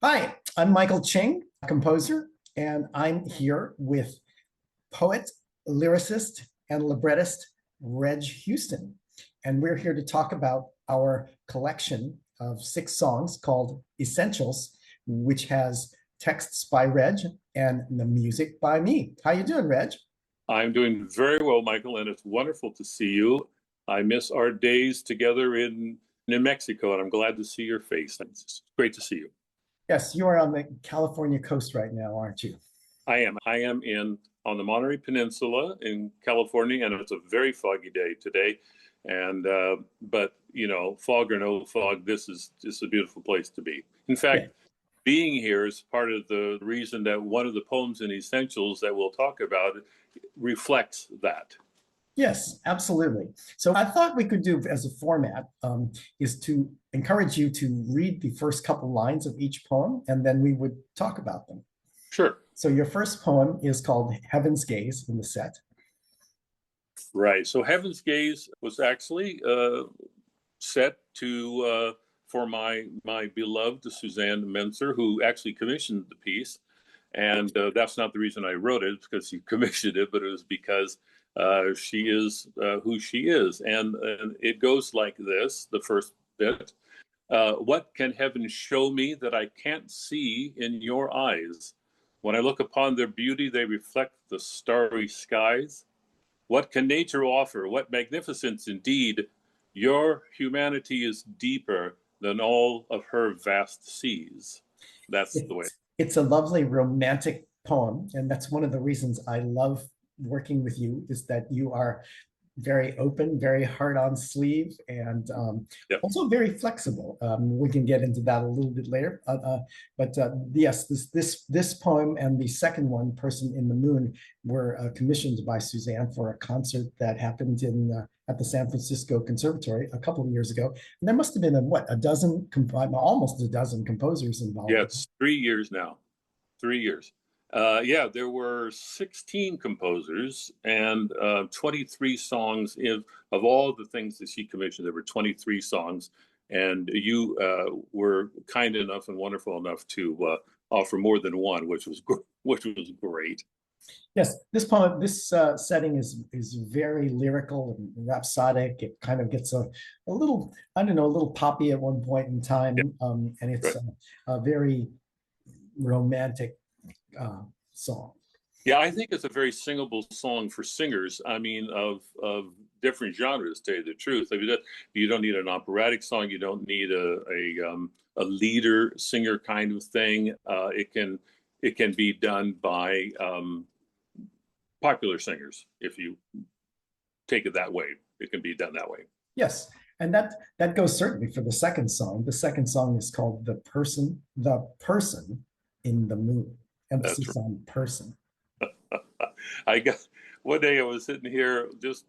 Hi, I'm Michael Ching, composer, and I'm here with poet, lyricist, and librettist Reg Huston. And we're here to talk about our collection of 6 songs called Essentials, which has texts by Reg and the music by me. How you doing, Reg? I'm doing very well, Michael, and it's wonderful to see you. I miss our days together in Mexico, and I'm glad to see your face. It's great to see you. Yes, you are on the California coast right now, aren't you? I am. I am in on the Monterey Peninsula in California, and it's a very foggy day today. And but fog or no fog, this is just a beautiful place to be. In Yeah. fact, being here is part of the reason that one of the poems in Essentials that we'll talk about reflects that. Yes, absolutely. So I thought we could do as a format is to encourage you to read the first couple lines of each poem, and then we would talk about them. Sure. So your first poem is called Heaven's Gaze in the set. Right. So Heaven's Gaze was actually set to for my beloved Suzanne Menzer, who actually commissioned the piece. And that's not the reason I wrote it, because he commissioned it, but it was because she is who she is. And it goes like this, the first bit. What can heaven show me that I can't see in your eyes? When I look upon their beauty, they reflect the starry skies. What can nature offer? What magnificence indeed! Your humanity is deeper than all of her vast seas. That's the way. It's a lovely romantic poem, and that's one of the reasons I love working with you is that you are very open, very hard on sleeve, and Yep. also very flexible. We can get into that a little bit later. But yes, this poem and the second one, "Person in the Moon," were commissioned by Suzanne for a concert that happened in at the San Francisco Conservatory a couple of years ago. And there must have been a dozen, almost a dozen composers Yeah, involved. it's 3 years now. 3 years. Yeah, there were 16 composers and 23 songs. Of all the things that she commissioned, there were 23 songs. And you were kind enough and wonderful enough to offer more than one, which was great. Yes, this poem, this setting is very lyrical and rhapsodic. It kind of gets a little, I don't know, a little poppy at one point in Yeah, time, and it's right. a very romantic song. Yeah, I think it's a very singable song for singers. I mean, of different genres. To tell you the truth, I mean, you don't need an operatic song. You don't need a leader singer kind of thing. It can be done by popular singers if you take it that way. It can be done that way. Yes, and that goes certainly for the second song. The second song is called the person in the moon." That's Emphasis on person. right. I got one day I was sitting here just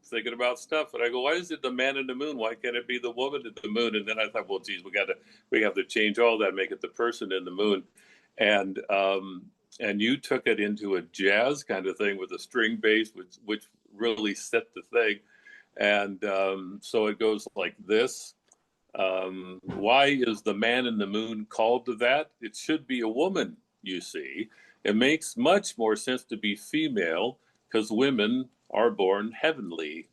thinking about stuff, and I go, "Why is it the man in the moon? Why can't it be the woman in the moon?" And then I thought, "Well, geez, we have to change all that, make it the person in the moon." And you took it into a jazz kind of thing with a string bass, which really set the thing. And so it goes like this. Why is the man in the moon called to that? It should be a woman, you see. It makes much more sense to be female because women are born heavenly.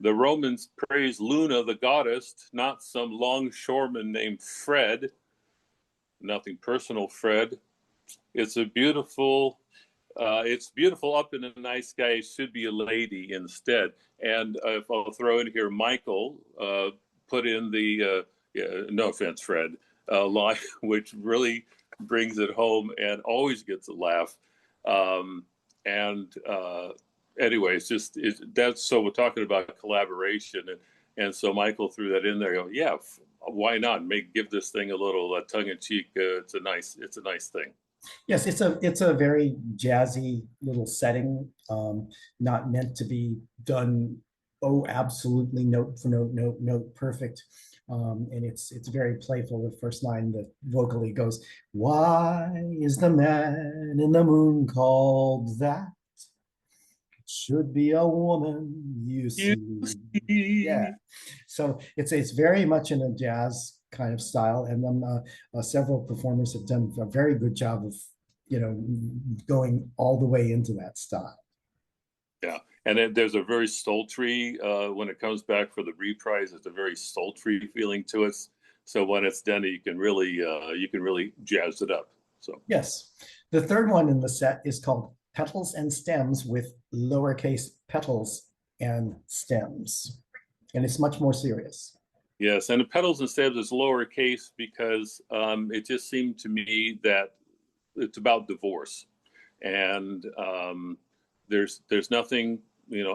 The Romans praised Luna, the goddess, not some longshoreman named Fred. Nothing personal, Fred. It's a beautiful it's beautiful up in the night sky. It should be a lady instead. And if I'll throw in here, Michael put in the no offense, Fred, line, which really brings it home and always gets a laugh. And anyway, that's so we're talking about collaboration, and so Michael threw that in there. Yeah, why not give this thing a little tongue in cheek? It's a nice thing. Yes, it's a very jazzy little setting, not meant to be done, oh, absolutely note for note, note, note, perfect. And it's very playful. The first line, the vocally goes, "Why is the man in the moon called that? It should be a woman, you You see." Yeah. see. So it's very much in a jazz kind of style, and then several performers have done a very good job of, going all the way into that style. Yeah, and then there's a very sultry when it comes back for the reprise. It's a very sultry feeling to it. So when it's done, you can really jazz it up. So Yes, the third one in the set is called Petals and Stems with lowercase petals and stems, and it's much more serious. yes, and the petals and stems is lowercase because it just seemed to me that it's about divorce, and there's nothing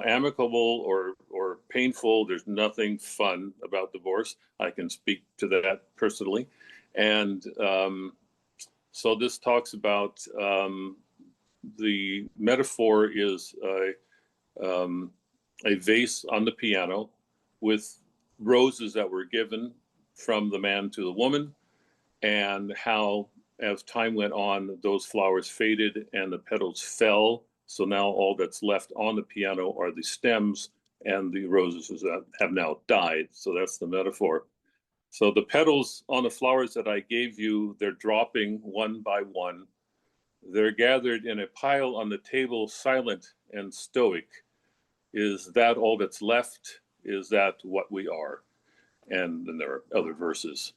amicable or painful. There's nothing fun about divorce. I can speak to that personally, and so this talks about the metaphor is a vase on the piano with roses that were given from the man to the woman, and how as time went on, those flowers faded and the petals fell. So now all that's left on the piano are the stems and the roses that have now died. So that's the metaphor. So the petals on the flowers that I gave you, they're dropping one by one. They're gathered in a pile on the table, silent and stoic. Is that all that's left? Is that what we are? And then there are other verses.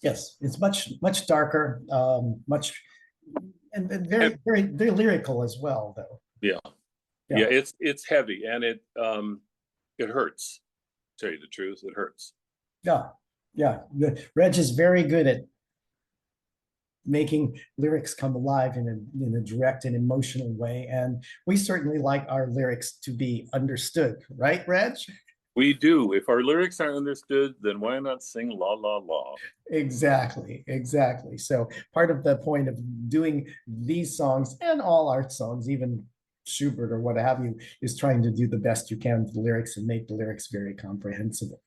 Yes, it's much darker, and very lyrical as well, though. Yeah, yeah, it's heavy and it hurts. To tell you the truth, it hurts. Yeah, yeah. Reg is very good at making lyrics come alive in a direct and emotional way, and we certainly like our lyrics to be understood, right, Reg? We do. If our lyrics aren't understood, then why not sing la la la? Exactly, exactly. So part of the point of doing these songs and all art songs, even Schubert or what have you, is trying to do the best you can with the lyrics and make the lyrics very comprehensible.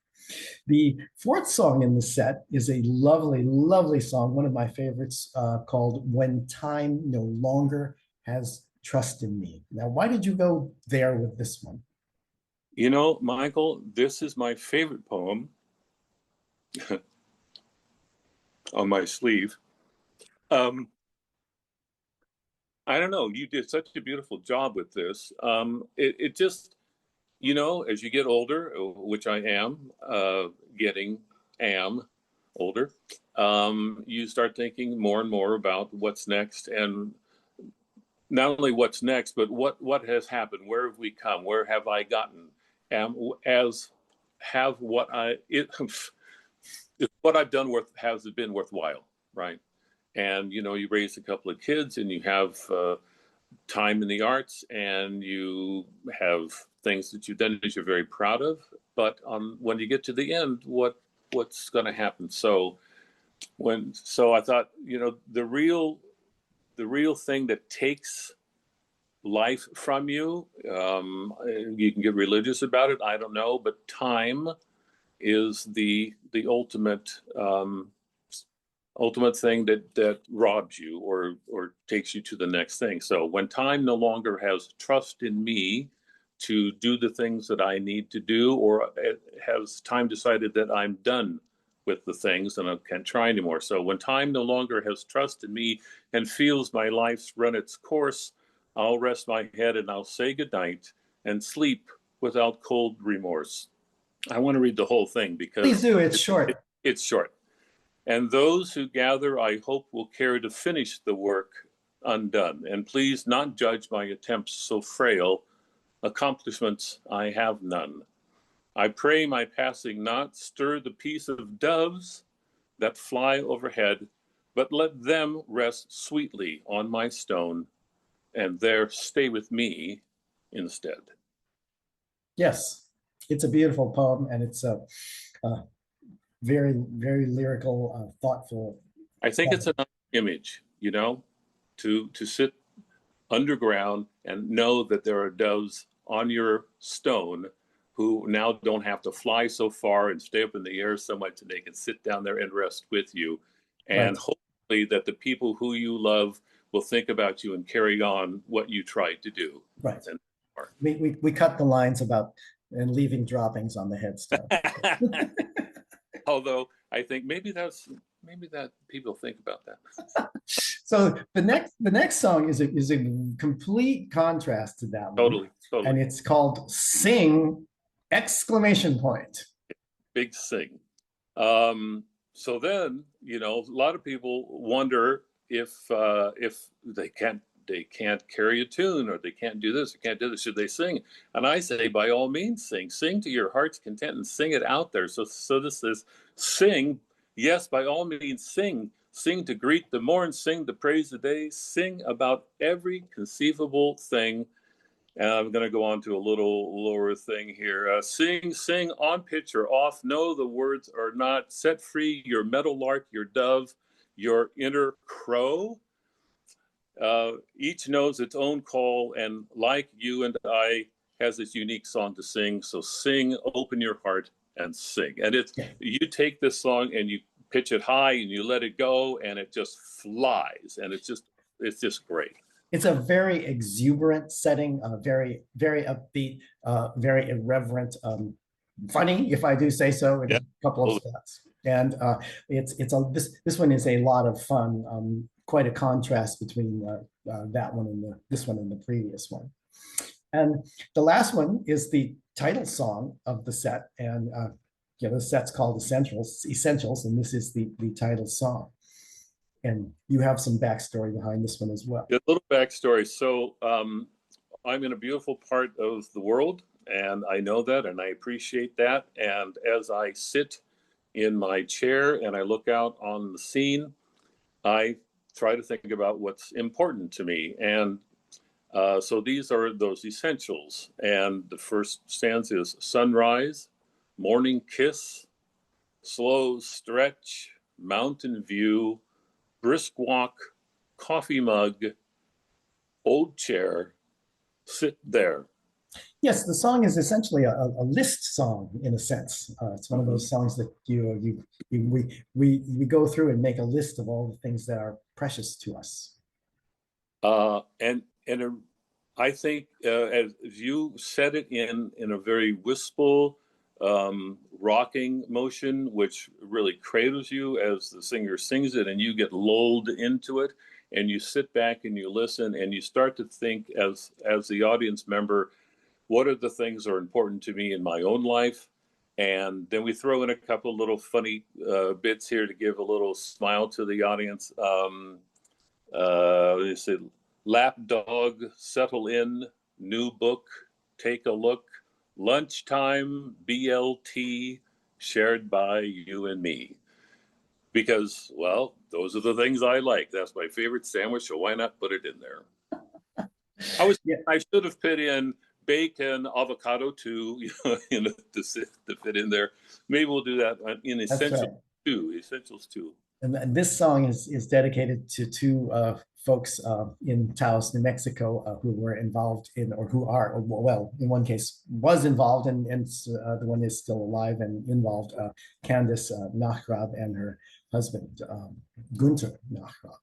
The fourth song in the set is a lovely, lovely song, one of my favorites, called When Time No Longer Has Trust in Me. Now, why did you go there with this one? Michael, this is my favorite poem on my sleeve. I don't know. You did such a beautiful job with this. It just, as you get older, which I am am older, you start thinking more and more about what's next, and not only what's next, but what has happened. Where have we come? Where have I gotten? What I've done has it been worthwhile, right? And you raise a couple of kids, and you have time in the arts, and you have things that you've done that you're very proud of. But when you get to the end, what's going to happen? So I thought, the real thing that takes life from you, you can get religious about it, I don't know, but time is the ultimate thing that robs you or takes you to the next thing. So when time no longer has trust in me to do the things that I need to do, or has time decided that I'm done with the things and I can't try anymore. So when time no longer has trust in me and feels my life's run its course, I'll rest my head and I'll say goodnight and sleep without cold remorse. I want to read the whole thing because Please do. It's short. It's short. And those who gather, I hope, will care to finish the work undone. And please not judge my attempts so frail. Accomplishments I have none. I pray my passing not stir the peace of doves that fly overhead, but let them rest sweetly on my stone and there stay with me instead. Yes, it's a beautiful poem, and it's a very, very lyrical, thoughtful. I think it's an image, to sit underground and know that there are doves on your stone who now don't have to fly so far and stay up in the air so much, and they can sit down there and rest with you. And Right. hopefully that the people who you love will think about you and carry on what you tried to do. Right. We cut the lines about and leaving droppings on the headstone. Although I think maybe that people think about that. So the next song is a complete contrast to that one, Totally, totally. and it's called "Sing!" exclamation point. Big sing. So then, a lot of people wonder if they can't carry a tune, or they can't do this or can't do this. Should they sing? And I say, by all means, sing to your heart's content and sing it out there. So this is sing. Yes, by all means, sing to greet the morn, sing to praise the day, sing about every conceivable thing. And I'm going to go on to a little lower thing here. Sing on pitch or off. No, the words are not. Set free your meadowlark, your dove, your inner crow. Each knows its own call, and like you and I, has its unique song to sing. So sing, open your heart, and sing. And you take this song and you pitch it high and you let it go, and it just flies, and it's just great. It's a very exuberant setting, very very upbeat, very irreverent, funny, if I do say so, in a couple of spots. And this one is a lot of fun. Quite a contrast between that one and this one and the previous one. And the last one is the title song of the set, and the set's called Essentials, and this is the title song. And you have some backstory behind this one as well. A little backstory. So I'm in a beautiful part of the world, and I know that, and I appreciate that. And as I sit in my chair and I look out on the scene, I try to think about what's important to me. And so these are those essentials. And the first stanza is sunrise, morning kiss, slow stretch, mountain view, brisk walk, coffee mug, old chair, sit there. Yes, the song is essentially a list song in a sense. It's one of those songs that we go through and make a list of all the things that are precious to us. And I think as you said it in a very wistful, rocking motion, which really cradles you as the singer sings it, and you get lulled into it, and you sit back and you listen, and you start to think as the audience member, what are the things that are important to me in my own life? And then we throw in a couple of little funny bits here to give a little smile to the audience. They say, lap dog, settle in, new book, take a look, lunchtime, BLT, shared by you and me. Because, well, those are the things I like. That's my favorite sandwich, so why not put it in there? I should have put in bacon, avocado too, to fit in there. Maybe we'll do that in Essentials too. Essentials too. And this song is dedicated to two folks in Taos, New Mexico, who were involved in, or who are, well, in one case was involved, and the one is still alive and involved, Candace Nachrab and her husband, Gunther Nachrab.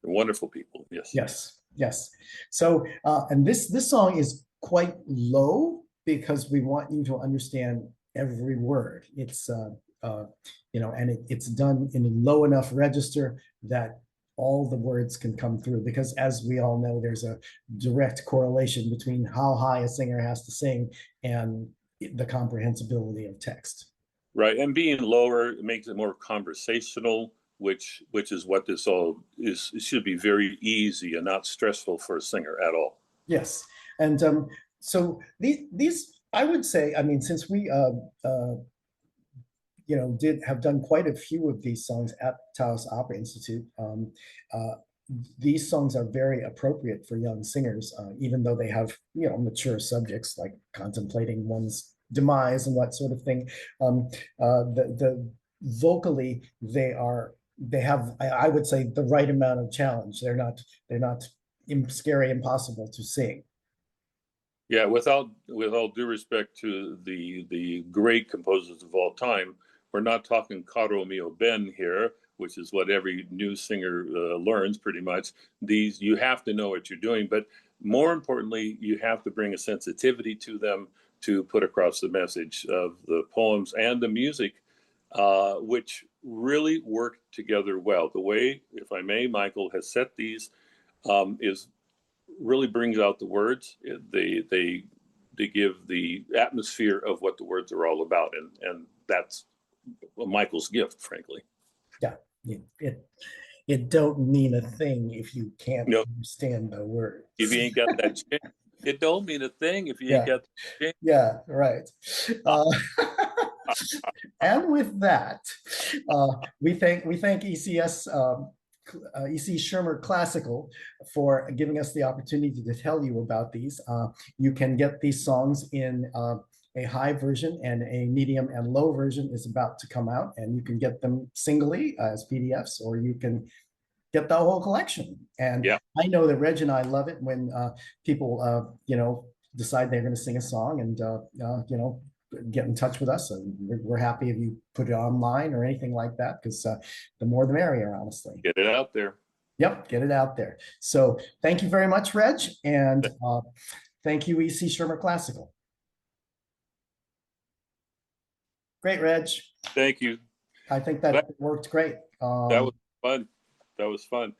Wonderful people, yes. Yes. So, and this song is quite low because we want you to understand every word. It's and it's done in a low enough register that all the words can come through, because as we all know, there's a direct correlation between how high a singer has to sing and the comprehensibility of text. Right, and being lower makes it more conversational, which is what this all is. It should be very easy and not stressful for a singer at all. Yes, and so these I would say, I mean, since we have done quite a few of these songs at Taos Opera Institute, these songs are very appropriate for young singers, even though they have mature subjects like contemplating one's demise and that sort of thing. The vocally they have, I would say, the right amount of challenge. They're not scary, impossible to sing. Yeah, with all due respect to the great composers of all time, we're not talking Caro Mio Ben here, which is what every new singer learns pretty much. These, you have to know what you're doing, but more importantly, you have to bring a sensitivity to them to put across the message of the poems and the music, which really work together well. The way, if I may, Michael has set these is really brings out the words. They give the atmosphere of what the words are all about, and that's Michael's gift, frankly. Yeah, it don't mean a thing if you can't You know, understand the words. if you ain't got that ching, it don't mean a thing if you ain't Yeah, got the ching. yeah, right. And with that, we thank ECS EC Shermer Classical for giving us the opportunity to tell you about these. You can get these songs in a high version, and a medium and low version is about to come out, and you can get them singly as PDFs, or you can get the whole collection. And Yeah, I know that Reg and I love it when people, decide they're going to sing a song and, get in touch with us. And we're happy if you put it online or anything like that, because the more the merrier, honestly. get it out there. Yep, get it out there. So thank you very much, Reg. And thank you, EC Shermer Classical. Great, Reg. Thank you. I think that worked great. That was fun. That was fun.